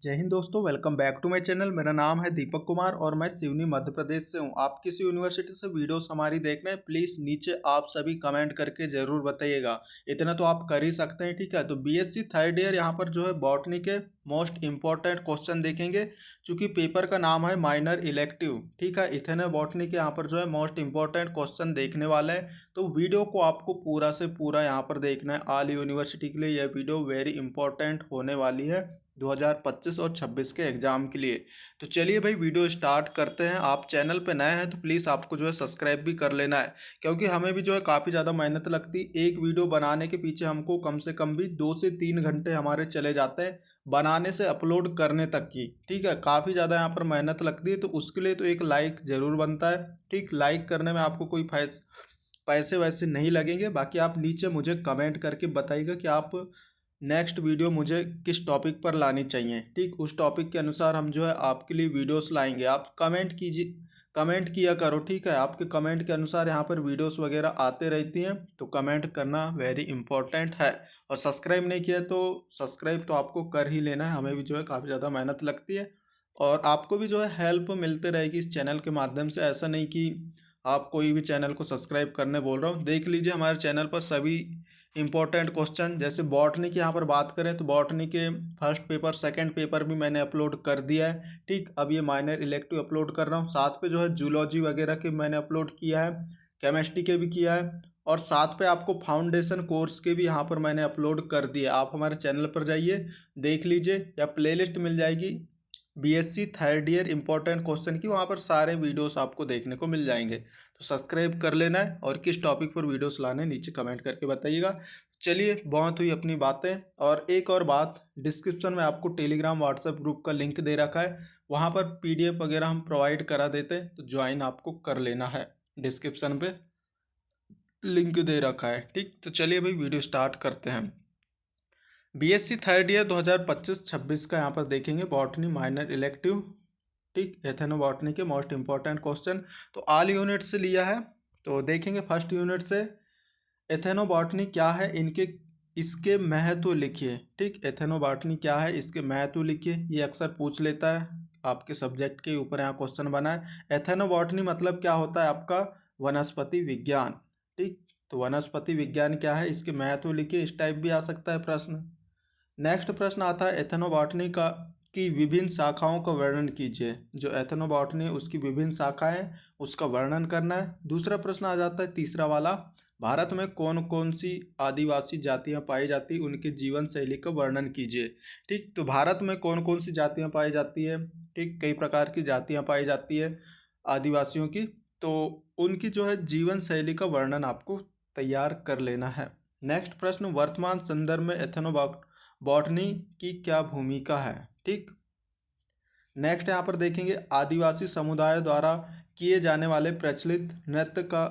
जय हिंद दोस्तों, welcome back to my channel. मेरा नाम है दीपक कुमार और मैं सिवनी मध्य प्रदेश से हूं। आप किसी यूनिवर्सिटी से वीडियोस हमारी देख रहे हैं, प्लीज़ नीचे आप सभी कमेंट करके ज़रूर बताइएगा। इतना तो आप कर ही सकते हैं, ठीक है। तो बीएससी थर्ड ईयर यहाँ पर जो है बॉटनी के मोस्ट इंपॉर्टेंट क्वेश्चन देखेंगे, चूँकि पेपर का नाम है माइनर इलेक्टिव, ठीक है। इथेनो बॉटनी के यहाँ पर जो है मोस्ट इंपॉर्टेंट क्वेश्चन देखने वाले हैं, तो वीडियो को आपको पूरा से पूरा यहाँ पर देखना है। ऑल यूनिवर्सिटी के लिए यह वीडियो वेरी इंपॉर्टेंट होने वाली है 2025 और 26 के एग्ज़ाम के लिए। तो चलिए भाई वीडियो स्टार्ट करते हैं। आप चैनल पे नए हैं तो प्लीज़ आपको जो है सब्सक्राइब भी कर लेना है, क्योंकि हमें भी जो है काफ़ी ज़्यादा मेहनत लगती है। एक वीडियो बनाने के पीछे हमको कम से कम भी 2 से 3 घंटे हमारे चले जाते हैं, बनाने से अपलोड करने तक की, ठीक है। काफ़ी ज़्यादा यहाँ पर मेहनत लगती है, तो उसके लिए तो एक लाइक ज़रूर बनता है, ठीक। लाइक करने में आपको कोई पैसे वैसे नहीं लगेंगे। बाकी आप नीचे मुझे कमेंट करके बताइएगा कि आप नेक्स्ट वीडियो मुझे किस टॉपिक पर लानी चाहिए, ठीक। उस टॉपिक के अनुसार हम जो है आपके लिए वीडियोस लाएंगे। आप कमेंट कीजिए, कमेंट किया करो, ठीक है। आपके कमेंट के अनुसार यहाँ पर वीडियोस वगैरह आते रहती हैं, तो कमेंट करना वेरी इंपॉर्टेंट है। और सब्सक्राइब नहीं किया तो सब्सक्राइब तो आपको कर ही लेना है। हमें भी जो है काफ़ी ज़्यादा मेहनत लगती है और आपको भी जो है हेल्प मिलते रहेगी इस चैनल के माध्यम से। ऐसा नहीं कि आप कोई भी चैनल को सब्सक्राइब करने बोल रहा हूँ। देख लीजिए हमारे चैनल पर सभी इंपॉर्टेंट क्वेश्चन, जैसे बॉटनी की यहाँ पर बात करें तो बॉटनी के फर्स्ट पेपर सेकंड पेपर भी मैंने अपलोड कर दिया है, ठीक। अब ये माइनर इलेक्टिव अपलोड कर रहा हूँ, साथ पे जो है जूलॉजी वगैरह के मैंने अपलोड किया है, केमिस्ट्री के भी किया है, और साथ पे आपको फाउंडेशन कोर्स के भी यहाँ पर मैंने अपलोड कर दिया। आप हमारे चैनल पर जाइए, देख लीजिए, या प्लेलिस्ट मिल जाएगी BSc third year important question की, वहाँ पर सारे वीडियोस आपको देखने को मिल जाएंगे। तो सब्सक्राइब कर लेना है और किस टॉपिक पर वीडियोस लाने नीचे कमेंट करके बताइएगा। चलिए, बहुत हुई अपनी बातें। और एक और बात, डिस्क्रिप्शन में आपको टेलीग्राम व्हाट्सएप ग्रुप का लिंक दे रखा है, वहाँ पर पीडीएफ वगैरह हम प्रोवाइड करा देते हैं, तो ज्वाइन आपको कर लेना है। डिस्क्रिप्शन पे लिंक दे रखा है, ठीक। तो चलिए भाई वीडियो स्टार्ट करते हैं। बीएससी थर्ड ईयर 2025-26 का यहाँ पर देखेंगे बॉटनी माइनर इलेक्टिव, ठीक। एथेनो बॉटनी के मोस्ट इंपॉर्टेंट क्वेश्चन तो ऑल यूनिट से लिया है। तो देखेंगे फर्स्ट यूनिट से, एथेनो बॉटनी क्या है, इनके इसके महत्व लिखिए, ठीक। एथेनो बॉटनी क्या है, इसके महत्व लिखिए। ये अक्सर पूछ लेता है, आपके सब्जेक्ट के ऊपर यहाँ क्वेश्चन बना है। एथेनो बॉटनी मतलब क्या होता है आपका, वनस्पति विज्ञान, ठीक। तो वनस्पति विज्ञान क्या है, इसके महत्व लिखिए। इस टाइप भी आ सकता है प्रश्न। नेक्स्ट प्रश्न आता है एथनोबॉटनी का की विभिन्न शाखाओं का वर्णन कीजिए। जो एथनोबॉटनी उसकी विभिन्न शाखाएं उसका वर्णन करना है। दूसरा प्रश्न आ जाता है तीसरा वाला, भारत में कौन कौन सी आदिवासी जातियां पाई जाती, उनके जीवन शैली का वर्णन कीजिए, ठीक। तो भारत में कौन कौन सी जातियां पाई जाती है, ठीक। कई प्रकार की जातियां पाई जाती है आदिवासियों की, तो उनकी जो है जीवन शैली का वर्णन आपको तैयार कर लेना है। नेक्स्ट प्रश्न, वर्तमान संदर्भ में बॉटनी की क्या भूमिका है, ठीक। नेक्स्ट यहाँ पर देखेंगे, आदिवासी समुदाय द्वारा किए जाने वाले प्रचलित नृत्य का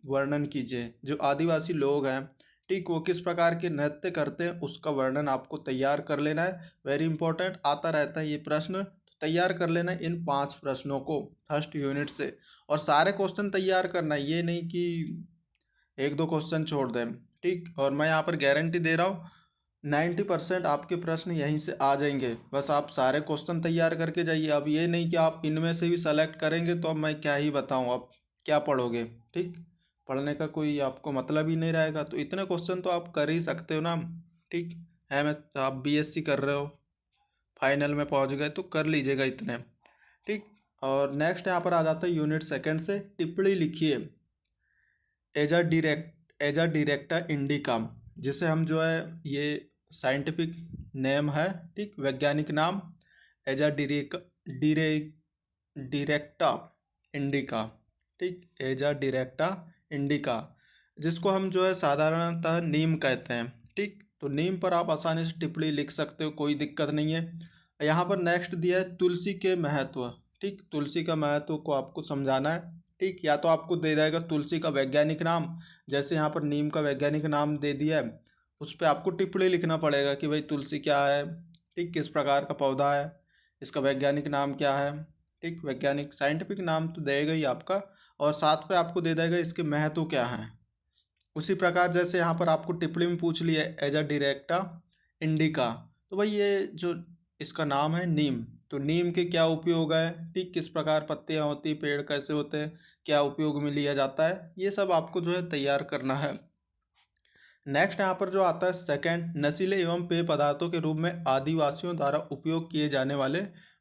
वर्णन कीजिए। जो आदिवासी लोग हैं, ठीक, वो किस प्रकार के नृत्य करते हैं उसका वर्णन आपको तैयार कर लेना है। वेरी इंपॉर्टेंट, आता रहता है ये प्रश्न, तो तैयार कर लेना है इन 5 प्रश्नों को फर्स्ट यूनिट से। और सारे क्वेश्चन तैयार करना है, ये नहीं कि एक दो क्वेश्चन छोड़ दें, ठीक। और मैं यहाँ पर गारंटी दे रहा हूँ 90% आपके प्रश्न यहीं से आ जाएंगे। बस आप सारे क्वेश्चन तैयार करके जाइए। अब ये नहीं कि आप इनमें से भी सेलेक्ट करेंगे, तो अब मैं क्या ही बताऊँ, अब क्या पढ़ोगे, ठीक। पढ़ने का कोई आपको मतलब ही नहीं रहेगा। तो इतने क्वेश्चन तो आप कर ही सकते हो ना, ठीक है। मैं आप बीएससी कर रहे हो, फाइनल में पहुंच गए तो कर लीजिएगा इतने, ठीक। और नेक्स्ट यहाँ पर आ जाता है यूनिट सेकंड से, टिप्पणी लिखिए एज अ डायरेक्टर इंडिकम, जिसे हम जो है ये साइंटिफिक नेम है, ठीक, वैज्ञानिक नाम एज अ डिरेक्टा इंडिका, ठीक। एज अ डिरेक्टा इंडिका, जिसको हम जो है साधारणतः नीम कहते हैं, ठीक। तो नीम पर आप आसानी से टिप्पणी लिख सकते हो, कोई दिक्कत नहीं है। यहाँ पर नेक्स्ट दिया है तुलसी के महत्व, ठीक। तुलसी का महत्व को आपको समझाना है, ठीक। या तो आपको दे जाएगा तुलसी का वैज्ञानिक नाम, जैसे यहाँ पर नीम का वैज्ञानिक नाम दे दिया है, उस पर आपको टिप्पणी लिखना पड़ेगा कि भाई तुलसी क्या है, ठीक, किस प्रकार का पौधा है, इसका वैज्ञानिक नाम क्या है, ठीक। वैज्ञानिक साइंटिफिक नाम तो देगा ही आपका, और साथ पे आपको दे देगा इसके महत्व क्या हैं। उसी प्रकार जैसे यहाँ पर आपको टिप्पणी में पूछ लिया एज अ डायरेक्टा इंडिका, तो भाई ये जो इसका नाम है नीम। तो नीम के क्या उपयोग है, ठीक, किस प्रकार पत्तियां होती, पेड़ कैसे होते हैं, क्या उपयोग में लिया जाता है, ये सब आपको जो है तैयार करना है। नेक्स्ट यहाँ पर जो आता है सेकंड, नशीले एवं पेय पदार्थों के रूप में आदिवासियों द्वारा उपयोग किए जाने वाले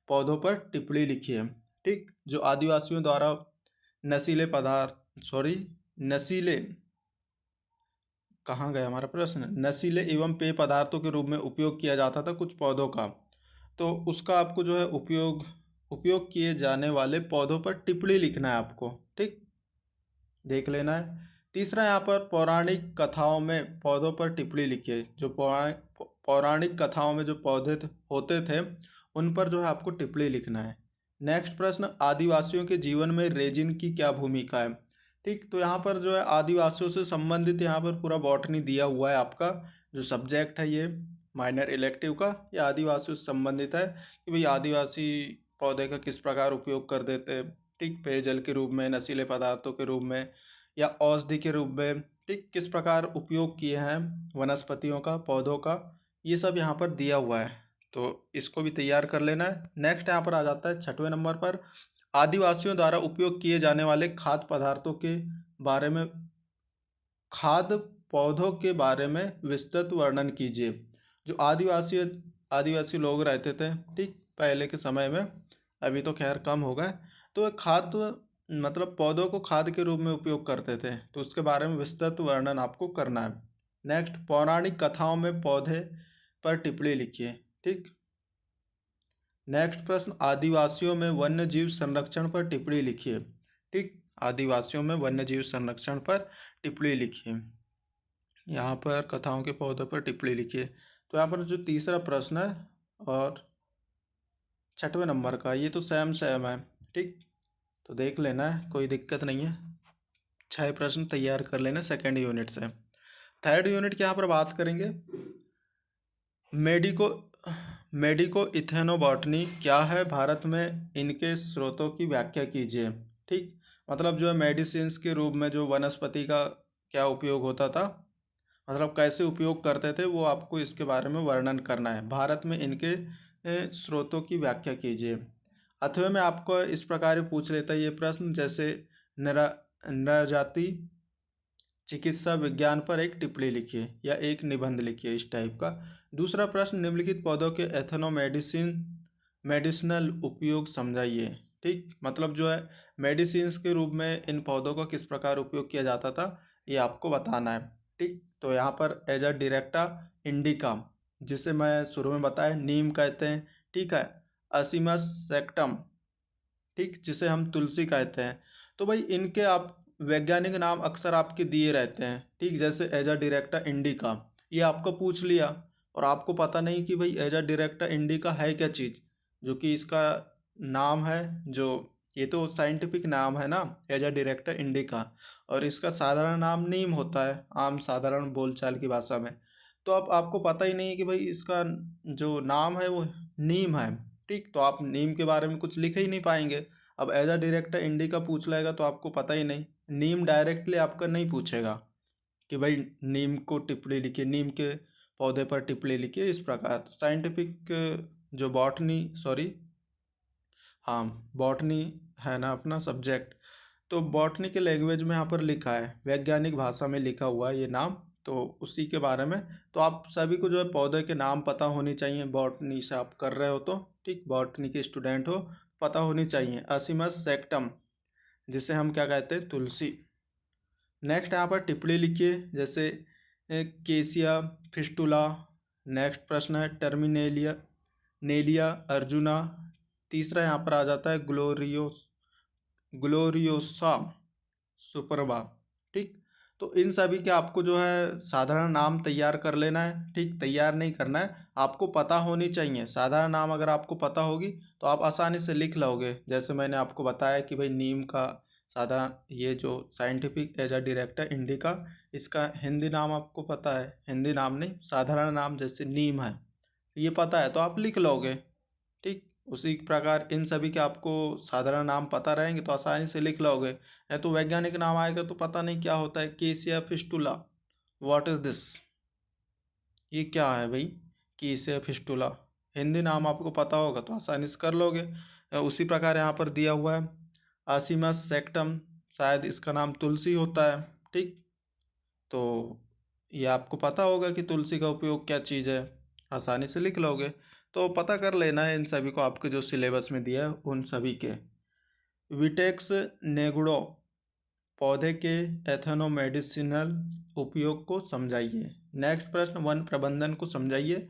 पौधों पर टिप्पणी लिखिए। ठीक, जो आदिवासियों द्वारा नशीले पदार्थ, सॉरी, नशीले, कहाँ गया हमारा प्रश्न, नशीले एवं पेय पदार्थों के रूप में उपयोग किया जाता था कुछ पौधों का, तो उसका आपको जो है उपयोग उपयोग किए जाने वाले पौधों पर टिप्पणी लिखना है आपको। ठीक, देख लेना है। तीसरा यहाँ पर पौराणिक कथाओं में पौधों पर टिप्पणी लिखिए। जो पौराणिक कथाओं में जो पौधे होते थे उन पर जो है आपको टिप्पणी लिखना है। नेक्स्ट प्रश्न, आदिवासियों के जीवन में रेजिन की क्या भूमिका है। ठीक, तो यहाँ पर जो है आदिवासियों से संबंधित यहाँ पर पूरा बॉटनी दिया हुआ है। आपका जो सब्जेक्ट है ये माइनर इलेक्टिव का, ये आदिवासियों से संबंधित है कि भाई आदिवासी पौधे का किस प्रकार उपयोग कर देते, ठीक, पेयजल के रूप में, नशीले पदार्थों के रूप में या औषधि के रूप में, ठीक, किस प्रकार उपयोग किए हैं वनस्पतियों का, पौधों का, ये सब यहाँ पर दिया हुआ है। तो इसको भी तैयार कर लेना है। नेक्स्ट यहाँ पर आ जाता है 6वें नंबर पर, आदिवासियों द्वारा उपयोग किए जाने वाले खाद्य पदार्थों के बारे में, खाद्य पौधों के बारे में विस्तृत वर्णन कीजिए। जो आदिवासी लोग रहते थे, ठीक, पहले के समय में, अभी तो खैर कम हो गए, तो खाद्य मतलब पौधों को खाद के रूप में उपयोग करते थे, तो उसके बारे में विस्तृत वर्णन आपको करना है। नेक्स्ट, पौराणिक कथाओं में पौधे पर टिप्पणी लिखिए। ठीक, नेक्स्ट प्रश्न, आदिवासियों में वन्य जीव संरक्षण पर टिप्पणी लिखिए। ठीक, आदिवासियों में वन्य जीव संरक्षण पर टिप्पणी लिखिए। यहाँ पर कथाओं के पौधों पर टिप्पणी लिखिए। तो यहाँ पर जो तीसरा प्रश्न है और 6वें नंबर का, ये तो सेम सेम है। ठीक, तो देख लेना है, कोई दिक्कत नहीं है। 6 प्रश्न तैयार कर लेना सेकेंड यूनिट से। थर्ड यूनिट की यहाँ पर बात करेंगे, मेडिको मेडिको इथेनोबॉटनी क्या है, भारत में इनके स्रोतों की व्याख्या कीजिए। ठीक, मतलब जो है मेडिसिन्स के रूप में जो वनस्पति का क्या उपयोग होता था, मतलब कैसे उपयोग करते थे, वो आपको इसके बारे में वर्णन करना है। भारत में इनके स्रोतों की व्याख्या कीजिए। 8वें में आपको इस प्रकार पूछ लेता है ये प्रश्न, जैसे नरजाति चिकित्सा विज्ञान पर एक टिप्पणी लिखिए या एक निबंध लिखिए, इस टाइप का। दूसरा प्रश्न, निम्नलिखित पौधों के मेडिसिनल उपयोग समझाइए। ठीक, मतलब जो है मेडिसिन्स के रूप में इन पौधों का किस प्रकार उपयोग किया जाता था, ये आपको बताना है। ठीक, तो यहाँ पर एजा डायरेक्टा इंडिका, जिसे मैं शुरू में बताया नीम कहते हैं, ठीक है, असीमस सेक्टम, ठीक, जिसे हम तुलसी कहते हैं। तो भाई इनके आप वैज्ञानिक नाम अक्सर आपके दिए रहते हैं। ठीक, जैसे एजा डायरेक्टा इंडिका, ये आपको पूछ लिया और आपको पता नहीं कि भाई एजा डायरेक्टा इंडिका है क्या चीज़, जो कि इसका नाम है, जो ये तो साइंटिफिक नाम है ना, एजा डायरेक्टा इंडिका, और इसका साधारण नाम नीम होता है, आम साधारण बोलचाल की भाषा में। तो अब आपको पता ही नहीं कि भाई इसका जो नाम है वो नीम है। ठीक, तो आप नीम के बारे में कुछ लिख ही नहीं पाएंगे। अब एज अ डायरेक्टर इंडिका पूछ लेगा तो आपको पता ही नहीं, नीम डायरेक्टली आपका नहीं पूछेगा कि भाई नीम को टिप्पणी लिखिए, नीम के पौधे पर टिप्पणी लिखिए, इस प्रकार। तो साइंटिफिक जो बॉटनी, सॉरी, हाँ, बॉटनी है ना अपना सब्जेक्ट, तो बॉटनी के लैंग्वेज में यहाँ पर लिखा है, वैज्ञानिक भाषा में लिखा हुआ है ये नाम, तो उसी के बारे में। तो आप सभी को जो है पौधे के नाम पता होनी चाहिए, बॉटनी से आप कर रहे हो तो, ठीक, बॉटनी के स्टूडेंट हो, पता होनी चाहिए। असीमस सेक्टम, जिसे हम क्या कहते हैं, तुलसी। नेक्स्ट यहाँ पर टिप्पणी लिखिए, जैसे केसिया फिस्टुला। नेक्स्ट प्रश्न है टर्मिनेलिया नेलिया अर्जुना। तीसरा यहाँ पर आ जाता है ग्लोरियोसा सुपरबा। ठीक, तो इन सभी के आपको जो है साधारण नाम तैयार कर लेना है। ठीक, तैयार नहीं करना है, आपको पता होनी चाहिए। साधारण नाम अगर आपको पता होगी तो आप आसानी से लिख लोगे। जैसे मैंने आपको बताया कि भाई नीम का साधारण, ये जो साइंटिफिक एजा डायरेक्टा इंडिका, इसका हिंदी नाम आपको पता है, हिंदी नाम नहीं, साधारण नाम जैसे नीम है, ये पता है तो आप लिख लोगे। ठीक, उसी प्रकार इन सभी के आपको साधारण नाम पता रहेंगे तो आसानी से लिख लोगे। नहीं तो वैज्ञानिक नाम आएगा तो पता नहीं क्या होता है, केसिया फिस्टुला, व्हाट इज दिस, ये क्या है भाई, केसिया फिस्टुला, हिंदी नाम आपको पता होगा तो आसानी से कर लोगे। उसी प्रकार यहाँ पर दिया हुआ है आसिमस सेक्टम, शायद इसका नाम तुलसी होता है। ठीक, तो ये आपको पता होगा कि तुलसी का उपयोग क्या चीज़ है, आसानी से लिख लोगे। तो पता कर लेना है इन सभी को, आपके जो सिलेबस में दिया है उन सभी के। विटेक्स नेगुडो पौधे के एथेनोमेडिसिनल उपयोग को समझाइए। नेक्स्ट प्रश्न, वन प्रबंधन को समझाइए।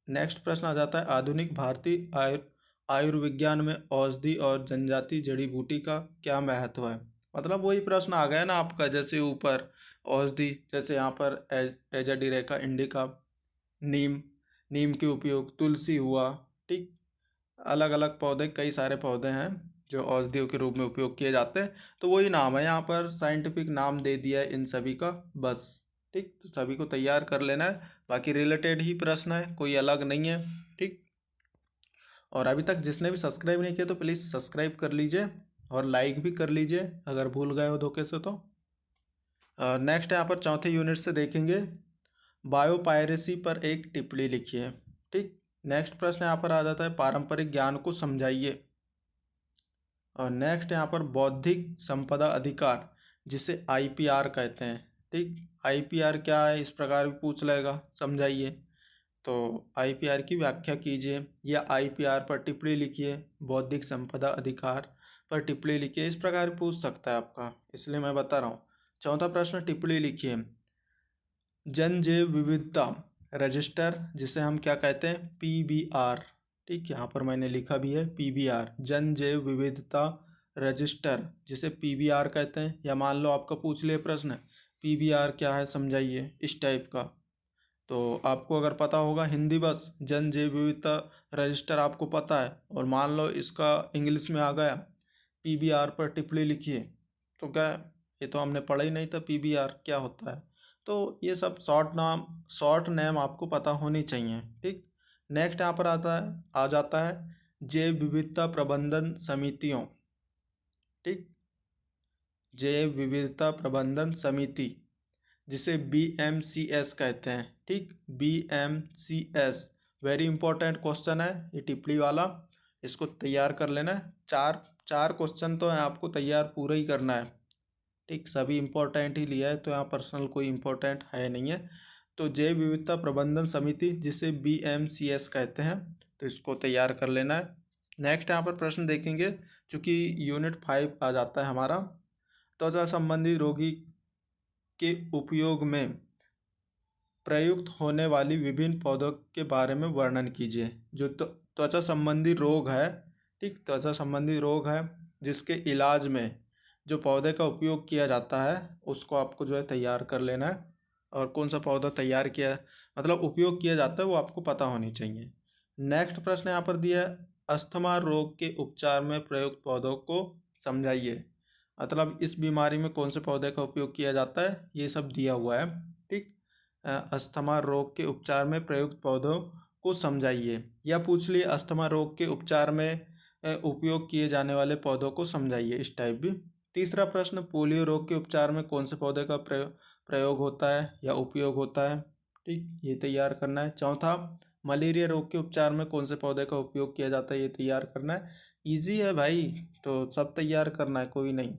नेक्स्ट प्रश्न आ जाता है आधुनिक भारतीय आयुर्विज्ञान में औषधि और जनजाति जड़ी बूटी का क्या महत्व है। मतलब वही प्रश्न आ गया ना आपका, जैसे ऊपर औषधि, जैसे यहाँ पर एजाडिरेका इंडिका, नीम, नीम के उपयोग, तुलसी हुआ। ठीक, अलग अलग पौधे, कई सारे पौधे हैं जो औषधियों के रूप में उपयोग किए जाते हैं। तो वही नाम है, यहाँ पर साइंटिफिक नाम दे दिया है इन सभी का बस। ठीक, तो सभी को तैयार कर लेना है, बाकी रिलेटेड ही प्रश्न है, कोई अलग नहीं है। ठीक, और अभी तक जिसने भी सब्सक्राइब नहीं किया तो प्लीज़ सब्सक्राइब कर लीजिए और लाइक भी कर लीजिए अगर भूल गए हो धोखे से तो। नेक्स्ट यहाँ पर चौथे यूनिट से देखेंगे, बायोपायरेसी पर एक टिप्पणी लिखिए। ठीक, नेक्स्ट प्रश्न यहाँ पर आ जाता है पारंपरिक ज्ञान को समझाइए। और नेक्स्ट यहाँ पर बौद्धिक संपदा अधिकार, जिसे आईपीआर कहते हैं। ठीक, आईपीआर क्या है इस प्रकार भी पूछ लेगा, समझाइए। तो आईपीआर की व्याख्या कीजिए या आईपीआर पर टिप्पणी लिखिए, बौद्धिक संपदा अधिकार पर टिप्पणी लिखिए, इस प्रकार पूछ सकता है आपका, इसलिए मैं बता रहा हूँ। चौथा प्रश्न, टिप्पणी लिखिए। जन जैव विविधता रजिस्टर, जिसे हम क्या कहते हैं, पीबीआर। ठीक, यहाँ पर मैंने लिखा भी है पीबीआर, जन जैव विविधता रजिस्टर, जिसे पीबीआर कहते हैं। या मान लो आपका पूछ लिया प्रश्न, पीबीआर क्या है समझाइए, इस टाइप का। तो आपको अगर पता होगा हिंदी बस, जन जैव विविधता रजिस्टर आपको पता है, और मान लो इसका इंग्लिश में आ गया पीबीआर पर टिप्पणी लिखिए, तो क्या, ये तो हमने पढ़ा ही नहीं था पीबीआर क्या होता है। तो ये सब शॉर्ट नेम आपको पता होनी चाहिए। ठीक, नेक्स्ट यहाँ पर आ जाता है जैव विविधता प्रबंधन समितियों। ठीक, जैव विविधता प्रबंधन समिति, जिसे BMCS कहते हैं। ठीक, BMCS, वेरी इंपॉर्टेंट क्वेश्चन है ये टिप्पणी वाला, इसको तैयार कर लेना है। चार चार क्वेश्चन तो है, आपको तैयार पूरा ही करना है। ठीक, सभी इंपॉर्टेंट ही लिया है, तो यहाँ पर्सनल कोई इंपॉर्टेंट है नहीं है। तो जैव विविधता प्रबंधन समिति, जिसे BMCS कहते हैं, तो इसको तैयार कर लेना है। नेक्स्ट यहाँ पर प्रश्न देखेंगे, चूँकि यूनिट 5 आ जाता है हमारा, त्वचा संबंधी रोगी के उपयोग में प्रयुक्त होने वाली विभिन्न पौधों के बारे में वर्णन कीजिए। जो त्वचा संबंधी रोग है, ठीक, त्वचा संबंधी रोग है जिसके इलाज में जो पौधे का उपयोग किया जाता है, उसको आपको जो है तैयार कर लेना है। और कौन सा पौधा तैयार किया, मतलब उपयोग किया जाता है, वो आपको पता होनी चाहिए। नेक्स्ट प्रश्न यहाँ पर दिया है, अस्थमा रोग के उपचार में प्रयुक्त पौधों को समझाइए। मतलब इस बीमारी में कौन से पौधे का उपयोग किया जाता है, ये सब दिया हुआ है। ठीक, अस्थमा रोग के उपचार में प्रयुक्त पौधों को समझाइए, या पूछ लिए अस्थमा रोग के उपचार में उपयोग किए जाने वाले पौधों को समझाइए, इस टाइप भी। तीसरा प्रश्न, पोलियो रोग के उपचार में कौन से पौधे का प्रयोग होता है या उपयोग होता है। ठीक, ये तैयार करना है। चौथा, मलेरिया रोग के उपचार में कौन से पौधे का उपयोग किया जाता है, ये तैयार करना है। इजी है भाई, तो सब तैयार करना है, कोई नहीं।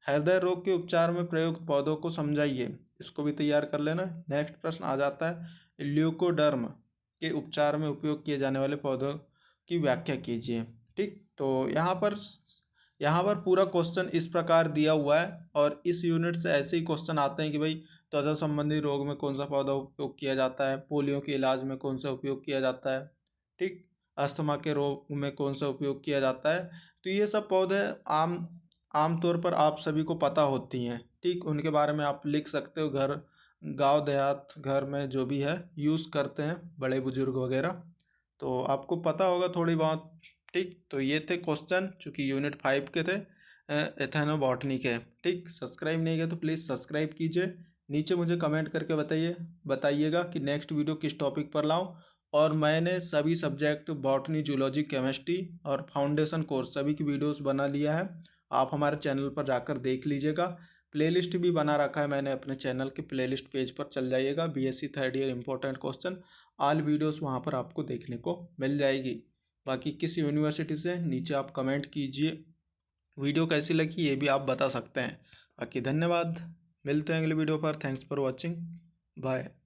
हृदय रोग के उपचार में प्रयुक्त पौधों को समझाइए, इसको भी तैयार कर लेना। नेक्स्ट प्रश्न आ जाता है, ल्यूकोडर्म के उपचार में उपयोग किए जाने वाले पौधों की व्याख्या कीजिए। ठीक, तो यहाँ पर पूरा क्वेश्चन इस प्रकार दिया हुआ है, और इस यूनिट से ऐसे ही क्वेश्चन आते हैं कि भाई त्वचा संबंधी रोग में कौन सा पौधा उपयोग किया जाता है, पोलियो के इलाज में कौन सा उपयोग किया जाता है, ठीक, अस्थमा के रोग में कौन सा उपयोग किया जाता है। तो ये सब पौधे आमतौर पर आप सभी को पता होती हैं। ठीक, उनके बारे में आप लिख सकते हो, घर गांव देहात घर में जो भी है यूज़ करते हैं बड़े बुजुर्ग वगैरह, तो आपको पता होगा थोड़ी बहुत। ठीक, तो ये थे क्वेश्चन चूँकि यूनिट 5 के थे, एथेनोबॉटनी के। ठीक, सब्सक्राइब नहीं किया तो प्लीज़ सब्सक्राइब कीजिए। नीचे मुझे कमेंट करके बताइएगा कि नेक्स्ट वीडियो किस टॉपिक पर लाऊं। और मैंने सभी सब्जेक्ट बॉटनी, जूलॉजी, केमिस्ट्री और फाउंडेशन कोर्स सभी की वीडियोस बना लिया है, आप हमारे चैनल पर जाकर देख लीजिएगा। प्लेलिस्ट भी बना रखा है मैंने अपने चैनल के प्लेलिस्ट पेज पर, चल जाइएगा। BSc third year important question all videos वहाँ पर आपको देखने को मिल जाएगी। बाकी किस यूनिवर्सिटी से, नीचे आप कमेंट कीजिए। वीडियो कैसी लगी ये भी आप बता सकते हैं। बाकी धन्यवाद, मिलते हैं अगले वीडियो पर। Thanks for watching, bye.